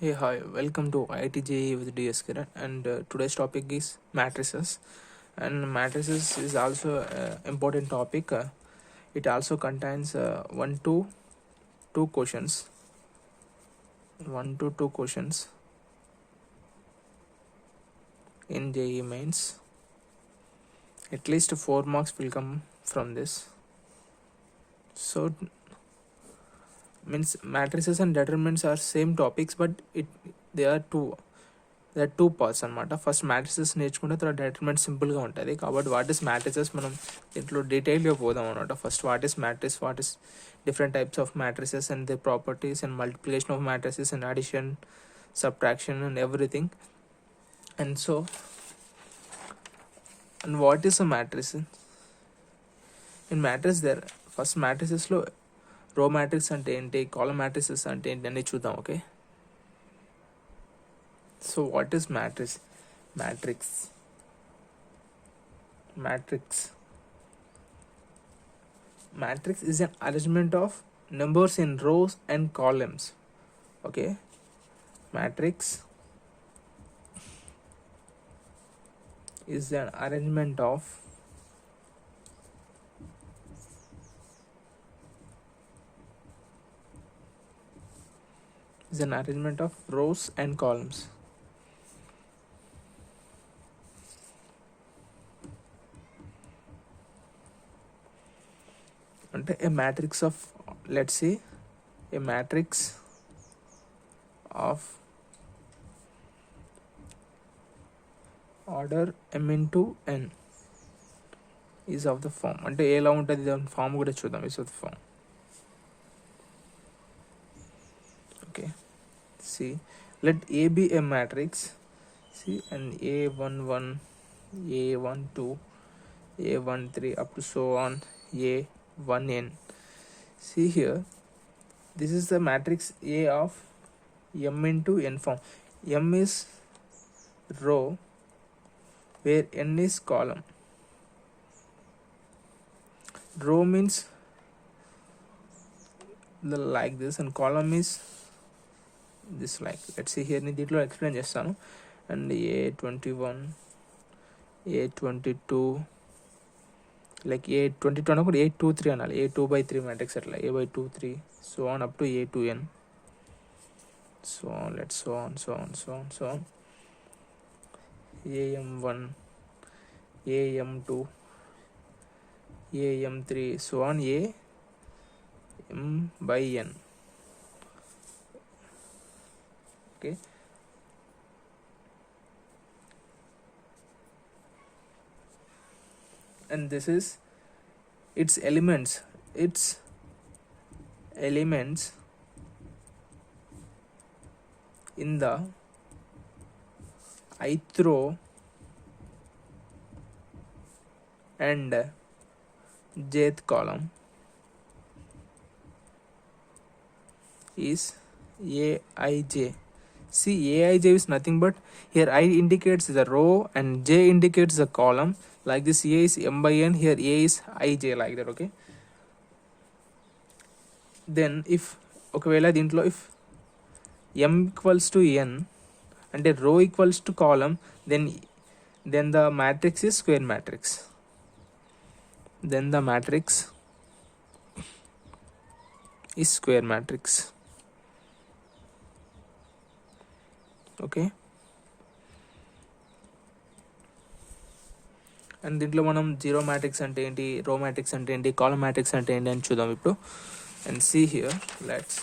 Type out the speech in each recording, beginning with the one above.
Hey, hi, welcome to ITJE with DS Kiran. And today's topic is matrices. And matrices is also an important topic. It also contains two questions, one to two questions in JE mains. At least 4 marks will come from this. So means matrices and determinants are same topics, but they are two parts అనమాట. First matrices నేర్చుకుంటే తర్వాత డెటర్మెంట్ సింపుల్గా ఉంటుంది. కాబట్టి what is matrices మనం దీంట్లో డీటెయిల్గా పోదాం అనమాట. First what is matrix, what is different types of matrices and the properties and multiplication of matrices and addition, subtraction and everything. And so and what is a matrix? In matrix first మ్యాట్రిసెస్లో row matrix అంటే ఏంటి, column matrices అంటే ఏంటి అని చూద్దాం. Okay, so what is matrix? Matrix is an arrangement of numbers in rows and columns. Okay, matrix is an arrangement of rows and columns. అంటే a matrix of, let's see, a matrix of order m into n is of the form. అంటే ఎలా ఉంటుంది దాని form కూడా చూద్దాం. is of the form. Okay, see, let A be a matrix, see, and A11, A12, A13 up to so on A1n. See here, this is the matrix A of m into n form. M is row where n is column. Row means like this and column is this, like, let's see here నేను దీంట్లో explain చేస్తాను. And A21, A22, like A22 అనకుండా A23 అనాలి. A2/3 matrix అట్లా, A/2, 3 so on up to A2n, so on, let's so on AM1, AM2, AM3 so on AM/n. Okay, and this is its elements in the ith row and jth column is Aij. See, Aij is nothing but, here I indicates the row and J indicates the column. Like this, A is m/n, here A is Ij, like that. Okay, then if ఒకవేళ దీంట్లో if m equals to n అంటే row equals to column, then the matrix is square matrix. Then the matrix is square matrix. Okay, and దీంట్లో మనం zero matrix అంటే ఏంటి, రో matrix అంటే ఏంటి, కాలమ్ మ్యాట్రిక్స్ అంటే ఏంటి అని చూద్దాం ఇప్పుడు. And see here, let's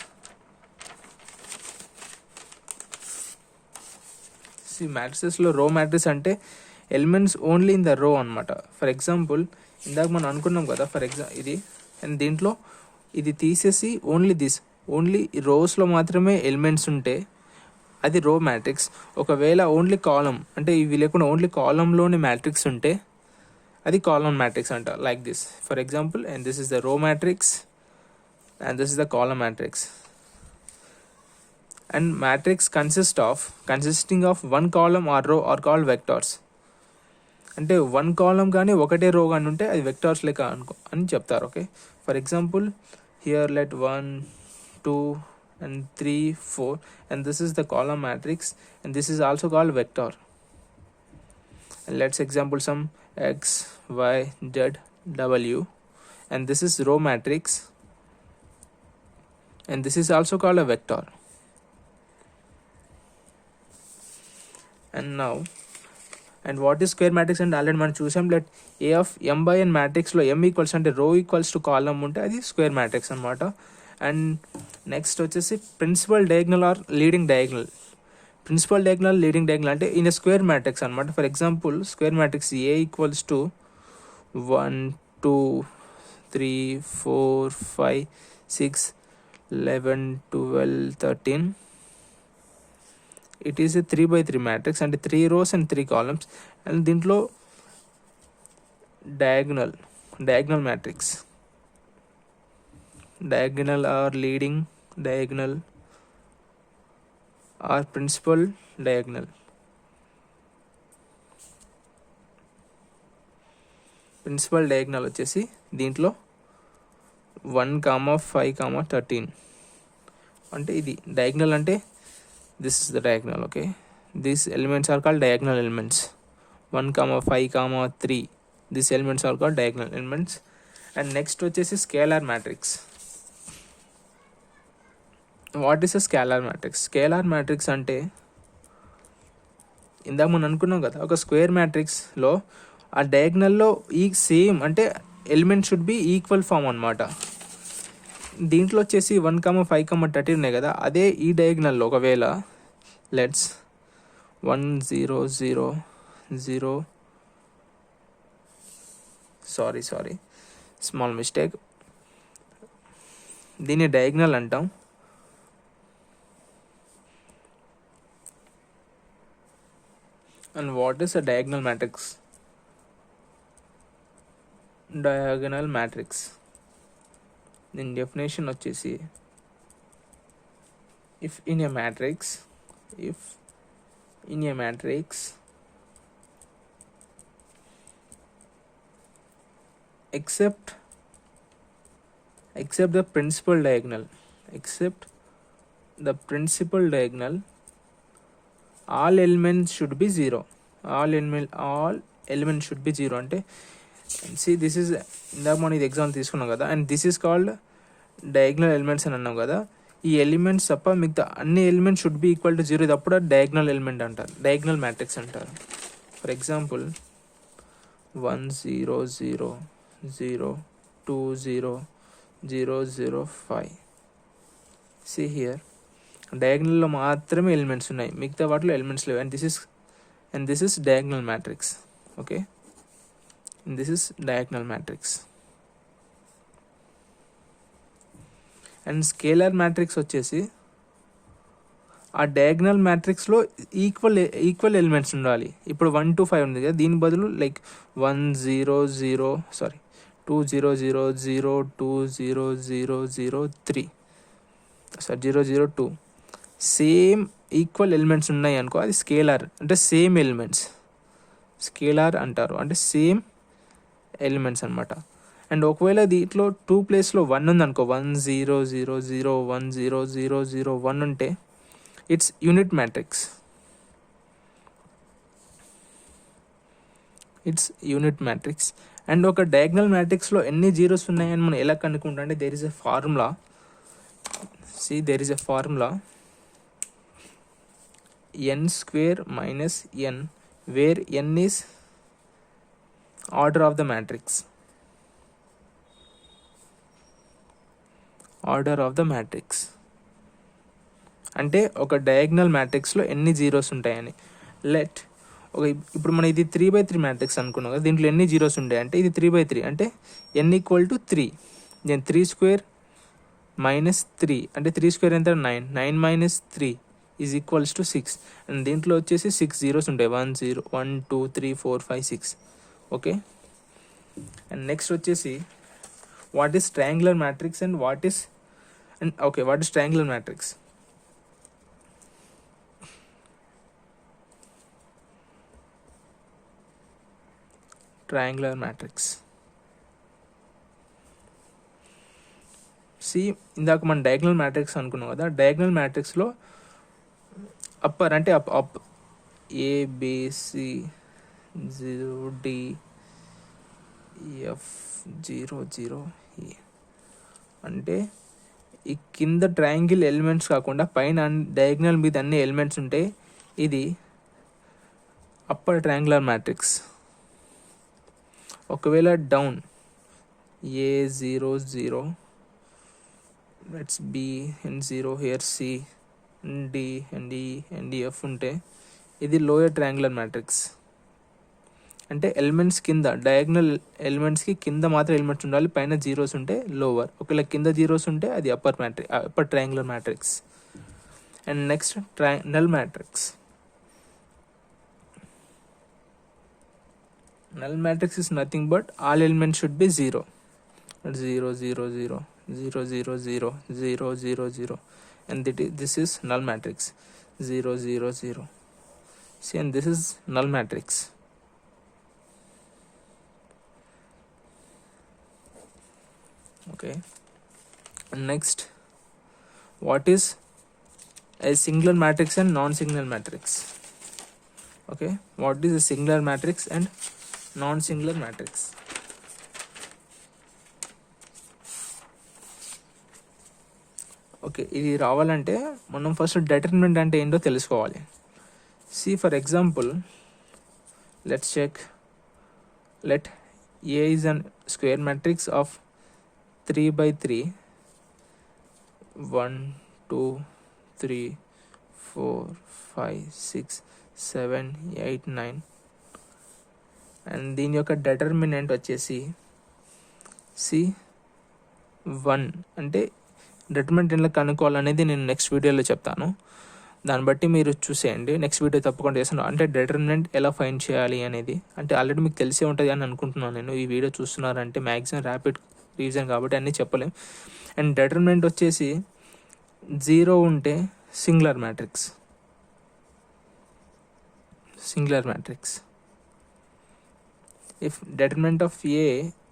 see మ్యాట్రిసెస్లో రో మ్యాట్రిక్స్ అంటే ఎలిమెంట్స్ ఓన్లీ ఇన్ ద రో అనమాట. ఫర్ ఎగ్జాంపుల్ ఇందాక మనం అనుకున్నాం కదా, ఇది, అండ్ దీంట్లో ఇది తీసేసి ఓన్లీ రోస్లో మాత్రమే ఎలిమెంట్స్ ఉంటే అది రో మ్యాట్రిక్స్. ఒకవేళ ఓన్లీ కాలం అంటే ఇవి లేకుండా ఓన్లీ కాలంలోని మ్యాట్రిక్స్ ఉంటే అది కాలమ్ మ్యాట్రిక్స్ అంట. Like this, for example, and this is the row matrix and this is the column matrix. And matrix consisting of one column or row are called vectors. అంటే one column కానీ ఒకటే రో కానీ ఉంటే అది vectors లెక్క అని చెప్తారు. Okay, for example here let 1, 2 and 3 4, and this is the column matrix, and this is also called vector. And let's example some x y z w, and this is row matrix, and this is also called a vector. And now, and what is square matrix అంటే already మనం చూసాం. Let A of m by n మ్యాట్రిక్స్లో m equals అంటే row equals to column ఉంటే అది square matrix అనమాట. And next వచ్చేసి principal diagonal or leading diagonal. Principal diagonal leading diagonal అంటే ఇన్ స్క్వేర్ మ్యాట్రిక్స్ అనమాట. For example square matrix A equals to 1 2 3 4 5 6 11 12 13. It is a 3 by 3 matrix and 3 rows and 3 columns, and దీంట్లో diagonal matrix, diagonal or leading diagonal or principal diagonal. Principal diagonal వచ్చేసి దీంట్లో 1 5 13 అంటే ఇది diagonal అంటే this is the diagonal. Okay, these elements are called diagonal elements. 1 5 3, these elements are called diagonal elements. And next వచ్చేసి scalar matrix. What is a scalar matrix? Scalar matrix అంటే ఇందాక మనం అనుకున్నాం కదా, ఒక స్క్వేర్ మ్యాట్రిక్స్లో ఆ డయాగ్నల్లో ఈ సేమ్ అంటే element should be equal form అనమాట. దీంట్లో వచ్చేసి 1 5 13 ఉన్నాయి కదా, అదే ఈ డయాగ్నల్లో ఒకవేళ లెట్స్ 1 0 0 0 సారీ స్మాల్ మిస్టేక్, దీన్ని డయాగ్నల్ అంటాం. And what is a diagonal matrix? Diagonal matrix దీని డెఫినేషన్ వచ్చేసి if in a matrix except the principal diagonal, all elements should be zero. all elements should be zero అంటే see this is ఇందాక మనం ఇది example తీసుకున్నాం కదా, and this is called diagonal elements అని అన్నాం కదా. ఈ ఎలిమెంట్స్ తప్ప మిగతా అన్ని elements should be equal to zero. ఇది అప్పుడు డయాగ్నల్ ఎలిమెంట్ అంటారు, డయాగ్నల్ మ్యాట్రిక్స్ అంటారు. For example 1 0 0 0 2 0 0 0 5. సి హియర్ డయాగ్నల్లో మాత్రమే ఎలిమెంట్స్ ఉన్నాయి, మిగతా వాటిలో ఎలిమెంట్స్ లేవు. And this is diagonal matrix. Okay, this is diagonal matrix. And scalar matrix వచ్చేసి ఆ డయాగ్నల్ మ్యాట్రిక్స్లో ఈక్వల్ ఎలిమెంట్స్ ఉండాలి. ఇప్పుడు 1 2 5 ఉంది కదా, దీని బదులు లైక్ 1 0 0 2 0 0 0 2 0 0 0 3 0 0 2 సేమ్ ఈక్వల్ ఎలిమెంట్స్ ఉన్నాయి అనుకో, అది స్కేలార్ అంటే సేమ్ ఎలిమెంట్స్. స్కేలార్ అంటారు అంటే సేమ్ ఎలిమెంట్స్ అనమాట. అండ్ ఒకవేళ దీంట్లో 2 ప్లేస్లో 1 ఉంది అనుకో, 1 0 0 0 1 0 0 0 1 ఉంటే ఇట్స్ యూనిట్ మ్యాట్రిక్స్. అండ్ ఒక డయాగ్నల్ మ్యాట్రిక్స్లో ఎన్ని జీరోస్ ఉన్నాయని మనం ఎలా కనుక్కుంటాం అంటే there is a formula. n square minus n, where n is order of the matrix. అంటే ఒక డయాగ్నల్ మ్యాట్రిక్స్లో ఎన్ని జీరోస్ ఉంటాయని. ఇప్పుడు మనం ఇది 3 by 3 మ్యాట్రిక్స్ అనుకున్నాం కదా, దీంట్లో ఎన్ని జీరోస్ ఉంటాయి అంటే ఇది 3 by 3 అంటే n equal to 3. Then 3 square minus 3 అంటే 3 స్క్వేర్ ఎంత 9, 9 minus 3 is equals to 6. And దీంట్లో వచ్చేసి 6 జీరోస్ ఉంటాయి, 1 0 1 2 3 4 5 6. ఓకే, అండ్ నెక్స్ట్ వచ్చేసి what is triangular matrix and what is triangular matrix? triangular matrix. See ఇందాక మనం డయాగ్నల్ మ్యాట్రిక్స్ అనుకున్నాం కదా, డయాగ్నల్ మ్యాట్రిక్స్లో అప్పర్ అంటే up up A B C 0D F 00 E అంటే ఈ కింద ట్రయాంగిల్ ఎలిమెంట్స్ కాకుండా పైన డయాగ్నల్ మీద అన్ని ఎలిమెంట్స్ ఉంటే ఇది అప్పర్ ట్రయాంగులర్ మ్యాట్రిక్స్. ఒకవేళ down A00 let's B and 0 here C and D and E and F ఉంటే ఇది లోయర్ ట్రయాంగులర్ మ్యాట్రిక్స్. అంటే ఎలిమెంట్స్ కింద డయాగ్నల్ ఎలిమెంట్స్కి కింద మాత్రం ఎలిమెంట్స్ ఉండాలి, పైన జీరోస్ ఉంటే లోవర్. ఒకవేళ కింద జీరోస్ ఉంటే అది upper triangular matrix. And next null matrix. Null matrix is nothing but all elements should be 0. 0 0 0 0 0 0 0 0 0 and this is null matrix 0 0 0. See, and this is null matrix. Okay, and next, what is a singular matrix and non-singular matrix? Okay, what is a singular matrix and non-singular matrix? Okay, ఇది రావాలంటే మనం first determinant అంటే ఏంటో తెలుసుకోవాలి. See for example let's check. Let A is an square matrix of 3/3 1 2 3 4 5 6 7 8 9 and దీని యొక్క determinant వచ్చేసి C1. అంటే డిటర్మినెంట్ ఎలా కనుక్కోవాలనేది నేను నెక్స్ట్ వీడియోలో చెప్తాను, దాన్ని బట్టి మీరు చూసేయండి. నెక్స్ట్ వీడియో తప్పకుండా చేస్తాను. అంటే డిటర్మినెంట్ ఎలా ఫైండ్ చేయాలి అనేది అంటే ఆల్రెడీ మీకు తెలిసే ఉంటుంది అని అనుకుంటున్నాను నేను. ఈ వీడియో చూస్తున్నారంటే మ్యాక్సిమం ర్యాపిడ్ రివిజన్ కాబట్టి అన్నీ చెప్పలేం. అండ్ డిటర్మినెంట్ వచ్చేసి 0 ఉంటే singular matrix. If determinant of A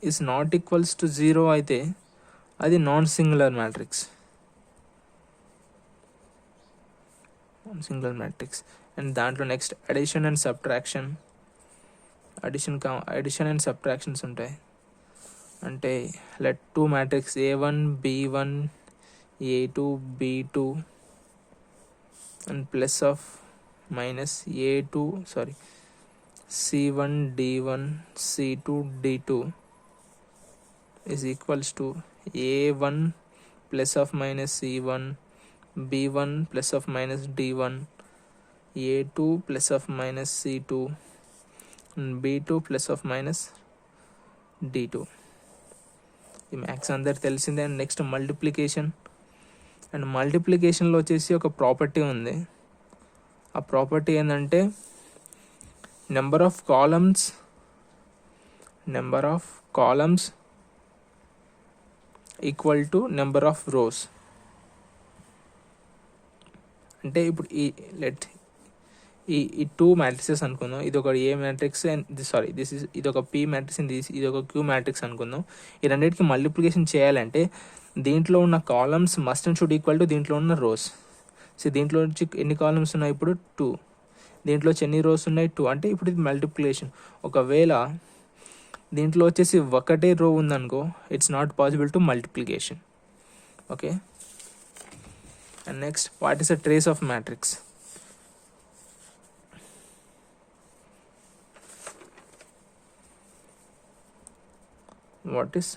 is not equals to 0 అయితే అది నాన్ సింగులర్ మ్యాట్రిక్స్. అండ్ దాంట్లో నెక్స్ట్ అడిషన్ అండ్ సబ్ట్రాక్షన్స్ ఉంటాయి. అంటే let 2 matrix A1 B1 A2 B2 and plus of minus C1 D1 C2 D2 is equals to A1 plus of minus C1 B1 plus of minus D1 A2 plus of minus C2 and B2 plus of minus D2. ఈ maths అందరు తెలిసిందే. And next multiplication. And మల్టిప్లికేషన్లో వచ్చేసి ఒక property ఉంది. ఆ property ఏంటంటే number of columns equal to number of rose. అంటే ఇప్పుడు ఈ 2 మ్యాట్రిక్సెస్ అనుకుందాం. ఇది ఒక ఏ మ్యాట్రిక్స్ అండ్ ఇది ఒక పి మ్యాట్రిక్స్ అండ్ ఇది ఒక క్యూ మ్యాట్రిక్స్ అనుకుందాం. ఈ రెండింటికి మల్టిప్లికేషన్ చేయాలంటే దీంట్లో ఉన్న columns must and should equal to దీంట్లో ఉన్న రోస్. సో దీంట్లో నుంచి ఎన్ని కాలమ్స్ ఉన్నాయి ఇప్పుడు 2, దీంట్లో వచ్చి ఎన్ని రోస్ ఉన్నాయి 2. అంటే ఇప్పుడు ఇది మల్టిప్లికేషన్. ఒకవేళ దీంట్లో వచ్చేసి ఒకటే రో ఉందనుకో it's not possible to multiplication. Okay, and next what is a trace of matrix? What is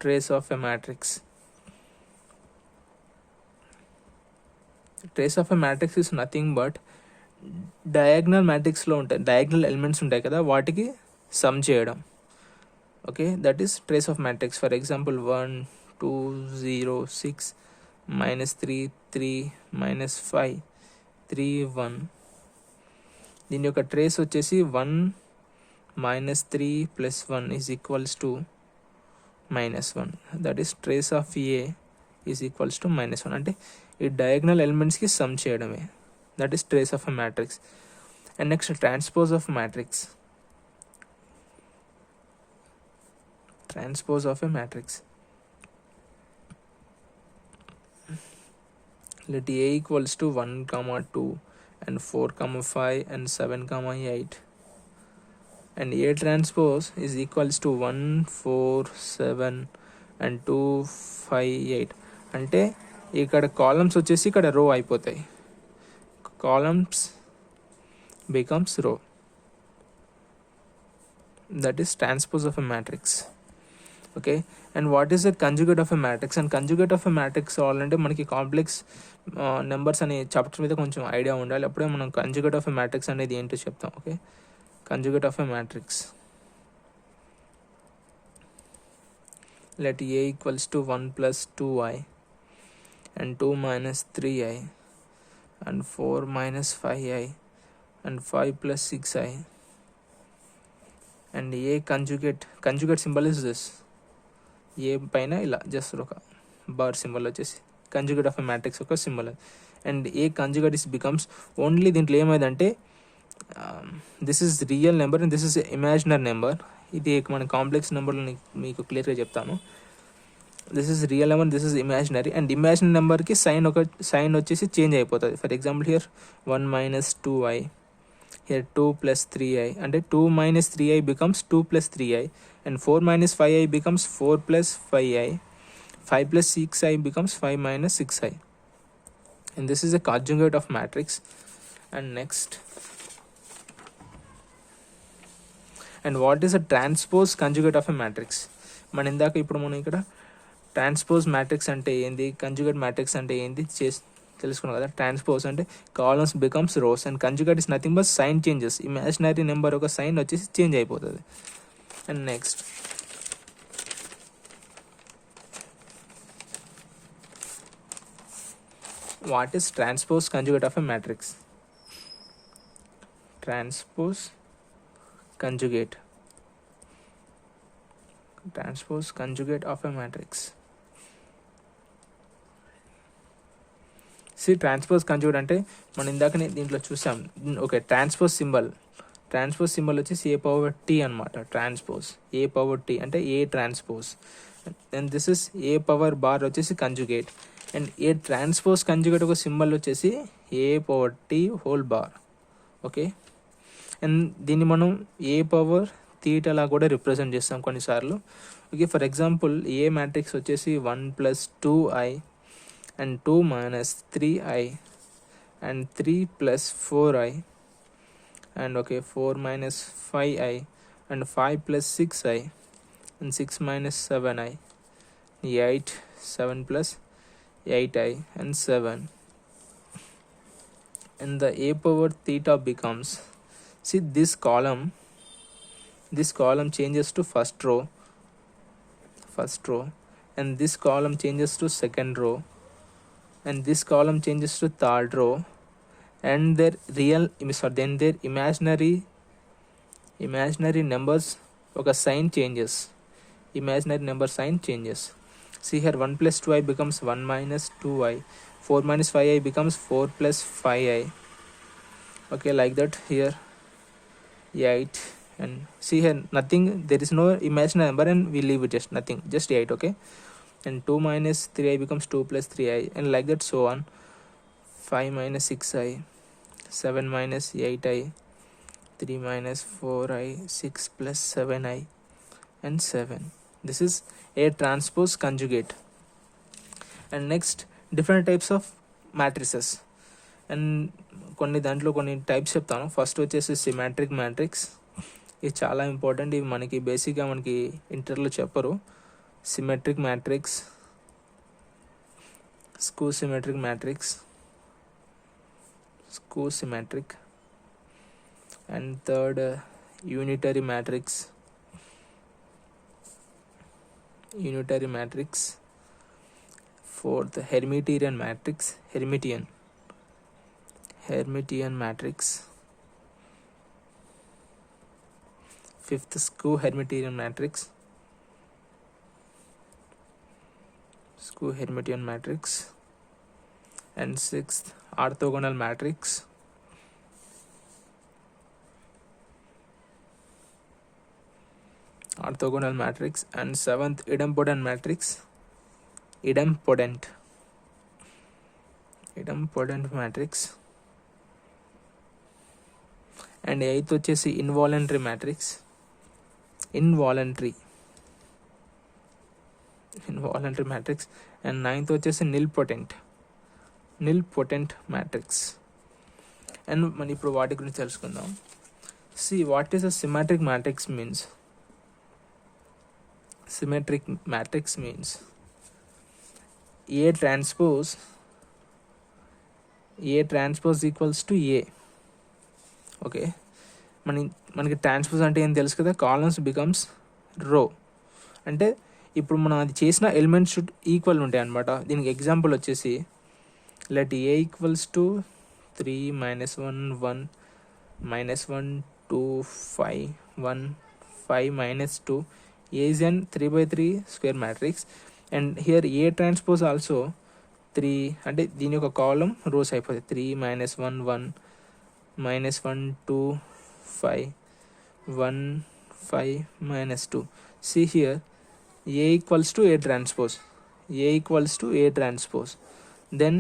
trace of a matrix? Trace of a matrix is nothing but diagonal మ్యాట్రిక్స్లో ఉంటాయి, డయాగ్నల్ ఎలిమెంట్స్ ఉంటాయి కదా, వాటికి సమ్ చేయడం. Okay, that is trace of matrix. For example 1 2 0 6 -3 3 -5 3 1. దీని యొక్క trace వచ్చేసి 1 -3 + 1 is equals to -1. That is trace of A is equals to -1. అంటే ఈ డయాగ్నల్ ఎలిమెంట్స్కి సమ్ చేయడమే. That is trace of a matrix. And next transpose of matrix. Transpose of a matrix let A equals to 1 comma 2 and 4 comma 5 and 7 comma 8, and A transpose is equals to 1 4 7 and 2 5 8. అంటే ఇక్కడ columns వచ్చేసి ఇక్కడ రో అయిపోతాయి, columns becomes row. That is transpose of a matrix. Okay, and what is the conjugate of a matrix? And conjugate of a matrix అవ్వాలంటే మనకి complex numbers అనే chapter మీద కొంచెం ఐడియా ఉండాలి, అప్పుడే మనం కంజుగేట్ ఆఫ్ ఎ మ్యాట్రిక్స్ అనేది ఏంటో చెప్తాం. Okay, conjugate of a matrix, let A equals to 1 plus 2i and 2 minus 3i and 4 minus 5i and 5 plus 6i, and A conjugate symbol is this. ఏ పైన ఇలా just ఒక bar symbol వచ్చేసి conjugate of a matrix ఒక symbol. And A conjugate is becomes only దీంట్లో ఏమైందంటే this is real number and this is imaginary number. ఇది మన complex నెంబర్లు మీకు క్లియర్గా చెప్తాను. This is real number, this is imaginary, and imaginary నెంబర్కి సైన్ వచ్చేసి చేంజ్ అయిపోతుంది. For example here 1 minus 2i, here 2 plus 3i, అంటే 2 minus 3i becomes 2 plus 3i, and 4 minus 5i becomes 4 plus 5i, 5 plus 6i becomes 5 minus 6i, and this is a conjugate of matrix. And next, and what is a transpose conjugate of a matrix? మన ఇందాక ఇప్పుడు మనం ఇక్కడ transpose matrix అంటే ఏంది, conjugate matrix అంటే ఏంది తెలుసుకున్నాం కదా. ట్రాన్స్పోజ్ అంటే columns becomes rows, and conjugate is nothing but sign changes. Imaginary number ఒక సైన్ వచ్చేసి చేంజ్ అయిపోతుంది. And next, what is transpose conjugate of a matrix? ట్రాన్స్పోజ్ conjugate of a matrix. See, transpose conjugate అంటే మనం ఇందాకనే దీంట్లో చూసాం. ఓకే, ట్రాన్స్పోజ్ సింబల్ వచ్చేసి ఏ పవర్ టీ అనమాట. ట్రాన్స్పోజ్ ఏ పవర్ టీ అంటే A transpose, and this is A power bar వచ్చేసి conjugate, and A transpose conjugate ఒక సింబల్ వచ్చేసి A power T whole bar. Okay, and దీన్ని మనం A power తీటలా కూడా రిప్రజెంట్ చేస్తాం కొన్నిసార్లు. Okay, for example A matrix వచ్చేసి 1 plus 2i and 2 minus 3i and 3 plus 4i and 4 minus 5i and 5 plus 6i and 6 minus 7i, 8, 7 plus 8i and 7, and the a power theta becomes, see this column changes to first row, and this column changes to second row, and this column changes to third row, and their imaginary numbers oka sign changes, imaginary number sign changes. See here 1 plus 2i becomes 1 minus 2i, 4 minus 5i becomes 4 plus 5i. Okay, like that. Here 8, and see here nothing, there is no imaginary number and we leave it just nothing, just 8. Okay, and 2 minus 3i becomes 2 plus 3i, and like that so on. 5 minus 6i, 7 minus 8i, 3 minus 4i, 6 plus 7i and 7. This is a transpose conjugate. And next, different types of matrices, and దాంట్లో కొన్ని types చెప్తాను. First వచ్చేసి symmetric matrix. ఇది చాలా important, ఇవి మనకి బేసిక్గా మనకి ఇంటర్లో చెప్పరు. Symmetric matrix, skew symmetric, and third unitary matrix, fourth Hermitian matrix, fifth skew Hermitian matrix, and sixth orthogonal matrix, and seventh idempotent idempotent matrix. And eighth వచ్చేసి involuntary matrix, involuntary matrix. And ninth వచ్చేసి నిల్ potent matrix. And మనం ఇప్పుడు వాటి గురించి తెలుసుకుందాం. See what is a symmetric matrix means? Symmetric matrix means A transpose equals to A. Okay, మనకి transpose అంటే ఏం తెలుసు కదా, కాలమ్స్ బికమ్స్ రో. అంటే ఇప్పుడు మనం అది చేసిన ఎలిమెంట్స్ షుడ్ ఈక్వల్ ఉంటాయి అనమాట. దీనికి ఎగ్జాంపుల్ వచ్చేసి let A equals to 3 -1 1 -1 2 5 1 5 -2. A is an 3x3 square matrix and here A transpose also 3, అంటే దీని యొక్క కాలం రోస్ అయిపోతుంది. 3 -1 1 -1 2 5 1 5 -2. See here A equals to A transpose, then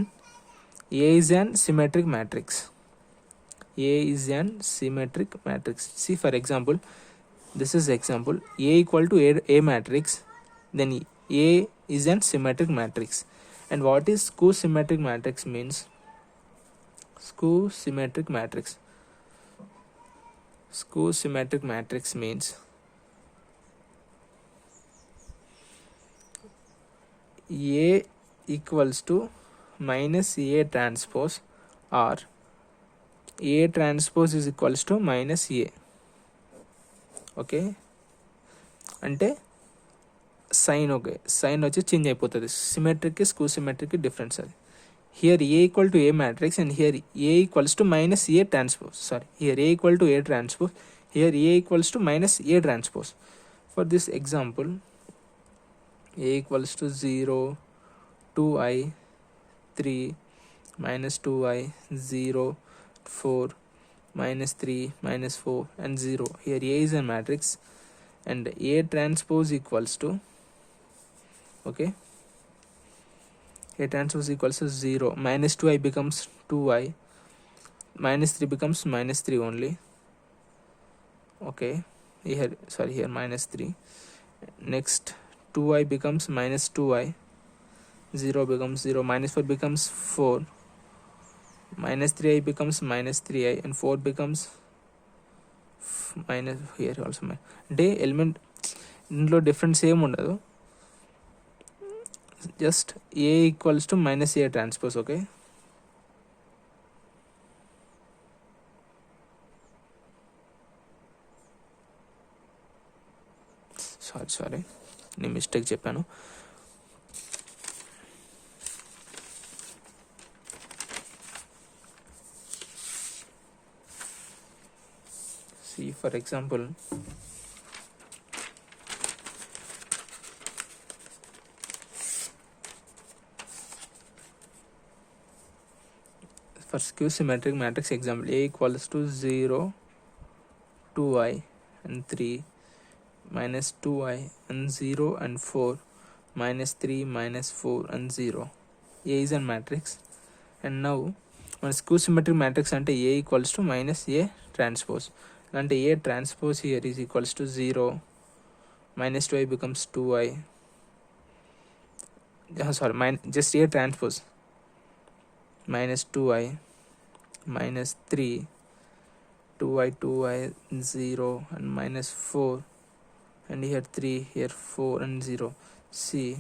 A is an symmetric matrix. See, for example, this is example, A equal to A matrix, then A is an symmetric matrix. And what is skew symmetric matrix means? Skew symmetric matrix means A equals to minus A transpose or A transpose is equals to minus A. Okay, అంటే sign వచ్చి change అయిపోతుంది. సిమెట్రిక్కి skew సిమెట్రిక్కి difference అది. Here A equal to A matrix and here A equals to minus A transpose. Here A equal to A transpose, here A equals to minus A transpose. For this example A equals to 0 2i 3 -2i 0 4 -3 -4 and 0. Here A is a matrix and A transpose equals to, okay, A transpose equals to 0. -2i becomes 2i, -3 becomes -3 only. Okay, here -3. Next 2i becomes -2i, 0 becomes 0, -4 becomes 4, -3i becomes -3i and 4 becomes minus. Here also అంటే element ఇందులో difference ఏమి ఉండదు, just a equals to minus A transpose. Okay, sorry నేను mistake చెప్పాను. See, for example, for skew symmetric matrix example, A equals to 0 2i and 3 -2i and 0 and 4 -3 -4 and 0. A is a matrix. And now మన skew symmetric matrix అంటే A equals to minus A transpose. అంటే A transpose here is equals to 0, -2i becomes 2i, just A transpose, -2i -3 2i 0 and -4 and here 3, here 4 and 0. See,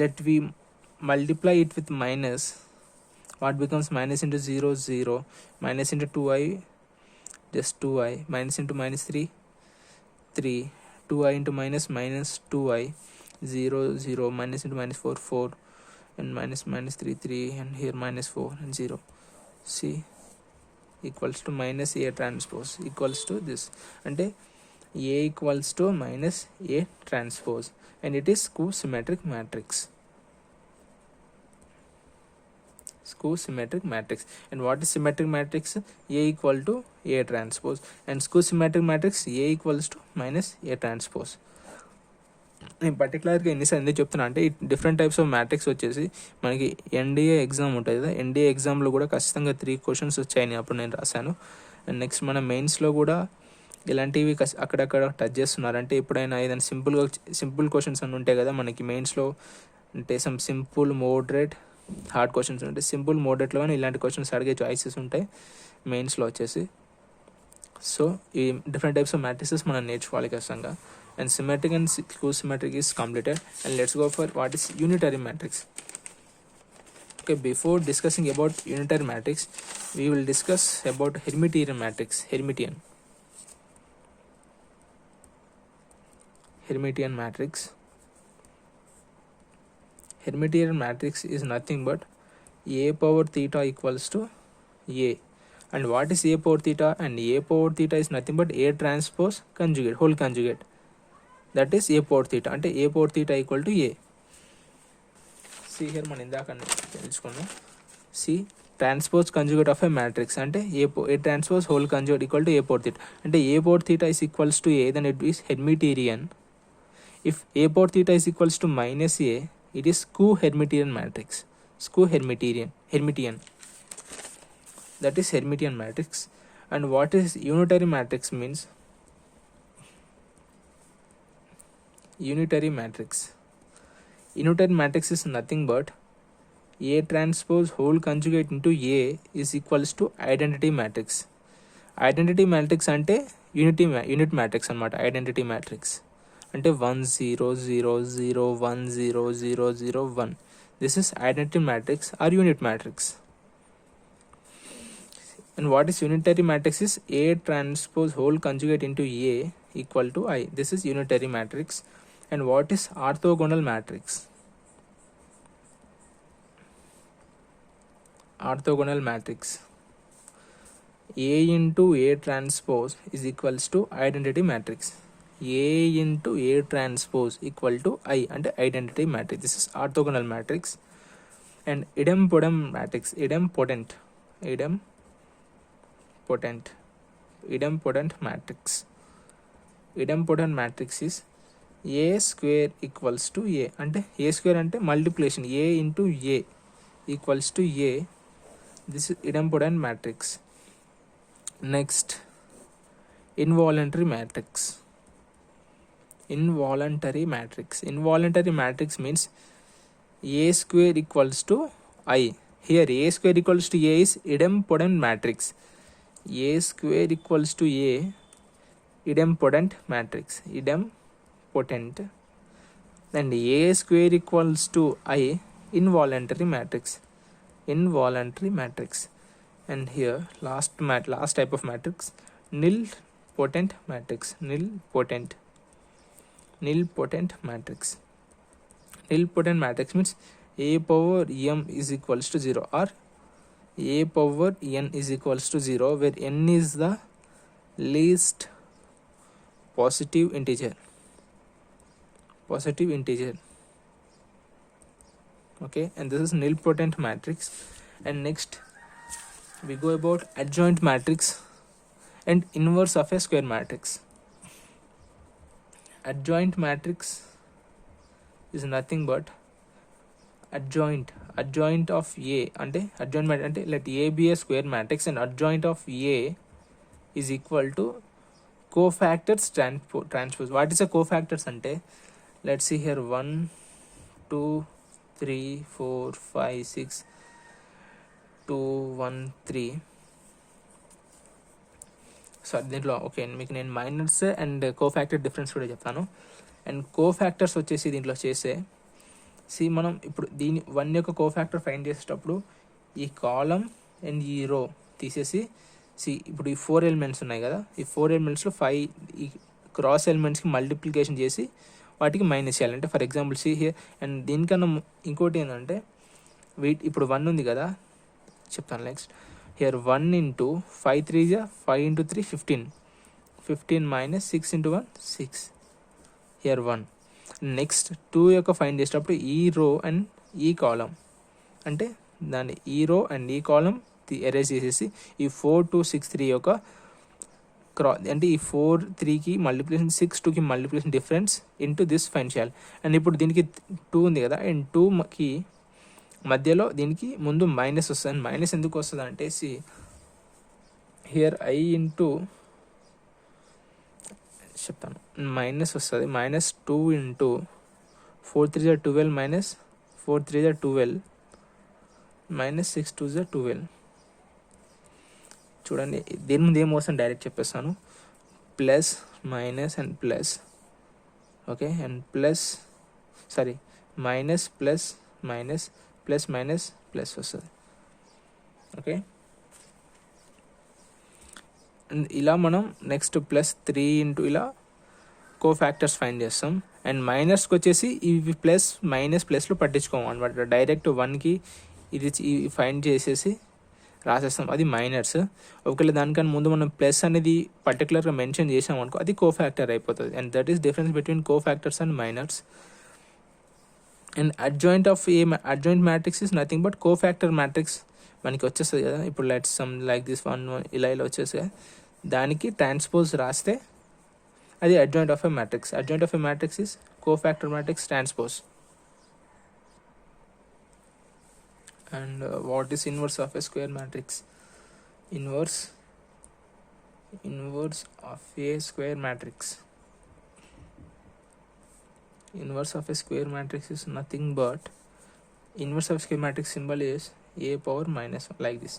let we multiply it with minus. What becomes minus into 0 0, minus into 2i just 2i, minus into -3 3, 2i into minus 2i, 0 0, minus into -4 4 and -3 3 and here -4 and 0. See, equals to minus A transpose equals to this. అంటే A equals to minus A transpose and it is skew symmetric matrix. And what is symmetric matrix? A equal to A transpose and skew symmetric matrix A equals to minus A transpose. నేను పర్టికులర్గా ఎన్నిసార్లు ఎందుకు చెప్తున్నా అంటే ఈ different types of matrix వచ్చేసి మనకి NDA exam ఉంటుంది కదా, ఎన్డీఏ ఎగ్జామ్లో కూడా ఖచ్చితంగా 3 క్వశ్చన్స్ వచ్చాయని అప్పుడు నేను రాశాను. అండ్ నెక్స్ట్ మన మెయిన్స్లో కూడా ఇలాంటివి అక్కడక్కడ టచ్ చేస్తున్నారు. అంటే ఎప్పుడైనా ఏదైనా సింపుల్ క్వశ్చన్స్ అని ఉంటాయి కదా మనకి మెయిన్స్లో, అంటే సింపుల్ మోడరేట్ హార్డ్ క్వశ్చన్స్ ఉంటాయి. సింపుల్ మోడరేట్లో కానీ ఇలాంటి క్వశ్చన్స్ అడిగే చాయిసెస్ ఉంటాయి మెయిన్స్లో వచ్చేసి. సో ఈ డిఫరెంట్ టైప్స్ ఆఫ్ మ్యాట్రిసెస్ మనం నేర్చుకోవాలి ఖచ్చితంగా. And symmetric and skew symmetric is completed. And let's go for what is unitary matrix. Okay, before discussing about unitary matrix, we will discuss about Hermitian matrix. Hermitian matrix is nothing but a power theta equals to a. And what is a power theta? And a power theta is nothing but a transpose conjugate, whole conjugate. That is a power theta. And a power theta equal to a. See here మనం ఇందాక తెలుసుకున్నాం. See transpose conjugate of a matrix అంటే A transpose whole conjugate equal to A power theta. అంటే A power theta is equals to A, then it is Hermitian. If A power theta is equals to minus A, it is skew Hermitian matrix. Hermitian. That is Hermitian matrix. And what is unitary matrix means? Unitary matrix is nothing but A transpose whole conjugate into A is equals to identity matrix. Identity matrix అంటే unit matrix అనమాట. Identity matrix అంటే 1 0 0 0 1 0 0 0 1. This is identity matrix or unit matrix. And what is unitary matrix is A transpose whole conjugate into A equal to I. This is unitary matrix. And what is orthogonal matrix? Orthogonal matrix. A into A transpose is equals to identity matrix. A into A transpose equal to I and identity matrix. This is orthogonal matrix. And idempotent matrix. Idempotent matrix is A square equals to A. అంటే A square అంటే multiplication A into A equals to A. This is idempotent matrix. Next, involuntary matrix. Involuntary matrix means A square equals to I. Here A square equals to A is idempotent matrix. A square equals to A, idempotent matrix. Idempotent. And A square equals to I, involuntary matrix. And here last type of matrix, nilpotent matrix. Nilpotent matrix means A power m is equals to 0 or A power n is equals to 0, where n is the least positive integer. Okay, and this is nilpotent matrix. And next we go about adjoint matrix and inverse of a square matrix. Adjoint matrix is nothing but adjoint of A అంటే adjoint matrix అంటే let A be a square matrix and adjoint of A is equal to cofactors transpose. What is a cofactors అంటే let's see here 1 2 3 4 5 6 2 1 3. So దీంట్లో okay మీకు నేను miners and cofactor difference కూడా చెప్తాను. And cofactors వచ్చేసి దీంట్లో చేసే మనం ఇప్పుడు దీని 1 యొక్క కోఫాక్టర్ ఫైండ్ చేసేటప్పుడు ఈ కాలం అండ్ ఈ రో తీసేసి ఇప్పుడు ఈ 4 ఎలిమెంట్స్ ఉన్నాయి కదా, ఈ 4 ఎలిమెంట్స్లో 5 ఈ క్రాస్ ఎలిమెంట్స్కి మల్టిప్లికేషన్ చేసి వాటికి మైనస్ చేయాలి. అంటే ఫర్ ఎగ్జాంపుల్ హియర్. అండ్ దీనికన్నా ఇంకోటి ఏంటంటే ఇప్పుడు 1 ఉంది కదా, చెప్తాను next. Here 1 into 5 3 5 into 3 15 minus 6 into 1 6. Here 1. Next 2 యొక్క ఫైండ్ చేసేటప్పుడు ఈ రో అండ్ ఈ కాలం అంటే దాన్ని ఈ రో అండ్ ఈ కాలం ఎరేజ్ చేసేసి ఈ 4 2 6 3 యొక్క అంటే ఈ 4 3కి మల్టిప్లికేషన్ 6 2కి multiplication difference into this find చేయాలి. అండ్ ఇప్పుడు దీనికి 2 ఉంది కదా, అండ్ 2కి మధ్యలో దీనికి ముందు మైనస్ వస్తుంది. అండ్ మైనస్ ఎందుకు వస్తుంది అంటే హియర్ ఐ ఇంటూ చెప్తాను, మైనస్ వస్తుంది. -2 ఇంటూ 4 3 = 12 మైనస్ 4 3 = 12 మైనస్ 6 2 = 12. చూడండి దీని ముందు ఏం వస్తుంది డైరెక్ట్ చెప్పేస్తాను. Plus minus and plus, okay, and plus minus plus minus plus minus plus వస్తుంది. ఓకే, అండ్ ఇలా మనం నెక్స్ట్ +3 ఇంటూ ఇలా కోఫ్యాక్టర్స్ ఫైండ్ చేస్తాం. అండ్ మైనస్కి వచ్చేసి ఇవి ప్లస్ మైనస్ ప్లస్లో పట్టించుకోము అనమాట, డైరెక్ట్ 1కి ఇది ఫైండ్ చేసేసి రాసేస్తాం, అది మైనర్స్. ఒకవేళ దానికన్నా ముందు మనం ప్లస్ అనేది పర్టికులర్గా మెన్షన్ చేసాం అనుకో, అది కోఫ్యాక్టర్ అయిపోతుంది. And that is difference between cofactors and minors. And adjoint matrix is nothing but cofactor matrix మనకి వచ్చేస్తుంది కదా. ఇప్పుడు లెట్స్ సమ్ లైక్ దిస్ 1 ఇలా వచ్చేసి దానికి ట్రాన్స్పోజ్ రాస్తే అది adjoint of a matrix. Adjoint of a matrix is cofactor matrix transpose. And what is inverse of a square matrix? Inverse of a square matrix. Inverse of a square matrix is nothing but inverse of square matrix symbol is a power -1, like this